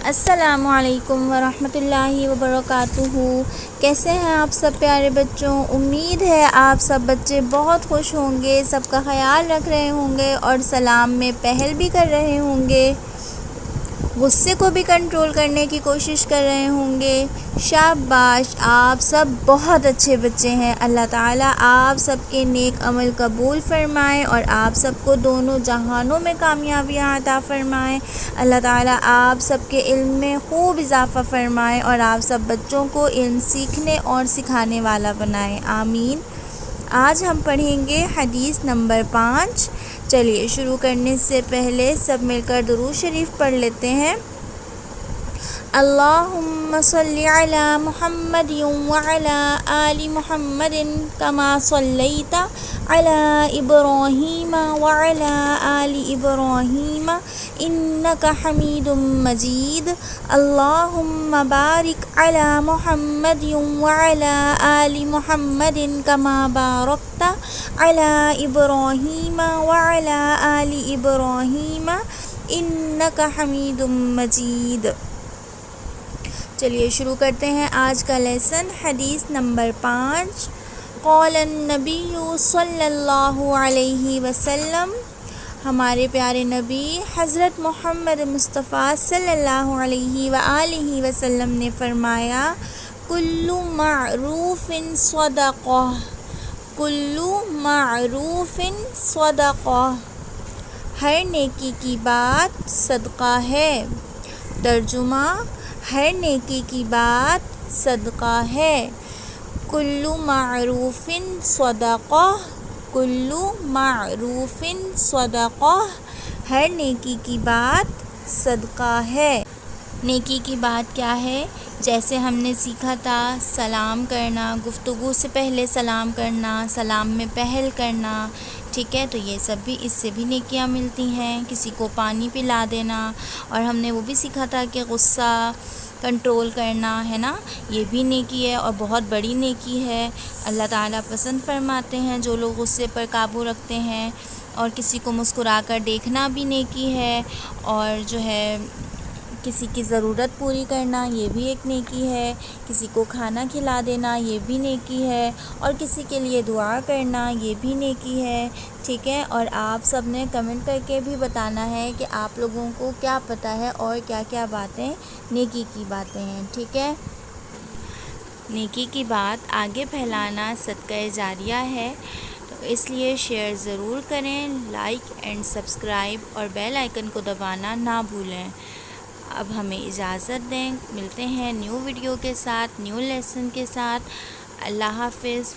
السلام علیکم ورحمۃ اللہ وبرکاتہ۔ کیسے ہیں آپ سب پیارے بچوں؟ امید ہے آپ سب بچے بہت خوش ہوں گے، سب کا خیال رکھ رہے ہوں گے اور سلام میں پہل بھی کر رہے ہوں گے، غصے کو بھی کنٹرول کرنے کی کوشش کر رہے ہوں گے۔ شاباش، آپ سب بہت اچھے بچے ہیں۔ اللہ تعالیٰ آپ سب کے نیک عمل قبول فرمائے اور آپ سب کو دونوں جہانوں میں کامیابیاں عطا فرمائے۔ اللہ تعالیٰ آپ سب کے علم میں خوب اضافہ فرمائے اور آپ سب بچوں کو علم سیکھنے اور سکھانے والا بنائے، آمین۔ آج ہم پڑھیں گے حدیث نمبر 5۔ چلیے شروع کرنے سے پہلے سب مل کر درود شریف پڑھ لیتے ہیں۔ اللہم صلی علی محمد وعلی آل محمد کما صلیت علی ابراہیم وعلی آل ابراہیم انک حمید مجید۔ اللہم بارک علی محمد وعلی آل محمد کما بارکت علی ابراہیم وعلی آل ابراہیم انک حمید مجید۔ چلیے شروع کرتے ہیں آج کا لیسن۔ حدیث نمبر 5۔ قال النبی صلی اللہ علیہ وسلم، ہمارے پیارے نبی حضرت محمد مصطفیٰ صلی اللہ علیہ وآلہ وسلم نے فرمایا، کل معروف صدقہ، کل معروف صدقہ، ہر نیکی کی بات صدقہ ہے۔ ترجمہ، ہر نیکی کی بات صدقہ ہے۔ کل معروف صدقہ، کل معروف صدقہ، ہر نیکی کی بات صدقہ ہے۔ نیکی کی بات کیا ہے؟ جیسے ہم نے سیکھا تھا سلام کرنا، گفتگو سے پہلے سلام کرنا، سلام میں پہل کرنا، ٹھیک ہے؟ تو یہ سب بھی، اس سے بھی نیکیاں ملتی ہیں۔ کسی کو پانی پلا دینا، اور ہم نے وہ بھی سیکھا تھا کہ غصہ کنٹرول کرنا، ہے نا، یہ بھی نیکی ہے اور بہت بڑی نیکی ہے۔ اللہ تعالیٰ پسند فرماتے ہیں جو لوگ غصے پر قابو رکھتے ہیں، اور کسی کو مسکرا کر دیکھنا بھی نیکی ہے، اور جو ہے کسی کی ضرورت پوری کرنا یہ بھی ایک نیکی ہے، کسی کو کھانا کھلا دینا یہ بھی نیکی ہے، اور کسی کے لیے دعا کرنا یہ بھی نیکی ہے، ٹھیک ہے؟ اور آپ سب نے کمنٹ کر کے بھی بتانا ہے کہ آپ لوگوں کو کیا پتہ ہے اور کیا کیا باتیں نیکی کی باتیں ہیں، ٹھیک ہے؟ نیکی کی بات آگے پھیلانا صدقہ جاریہ ہے، تو اس لیے شیئر ضرور کریں، لائک اینڈ سبسکرائب اور بیل آئیکن کو دبانا نہ بھولیں۔ اب ہمیں اجازت دیں، ملتے ہیں نیو ویڈیو کے ساتھ، نیو لیسن کے ساتھ۔ اللہ حافظ۔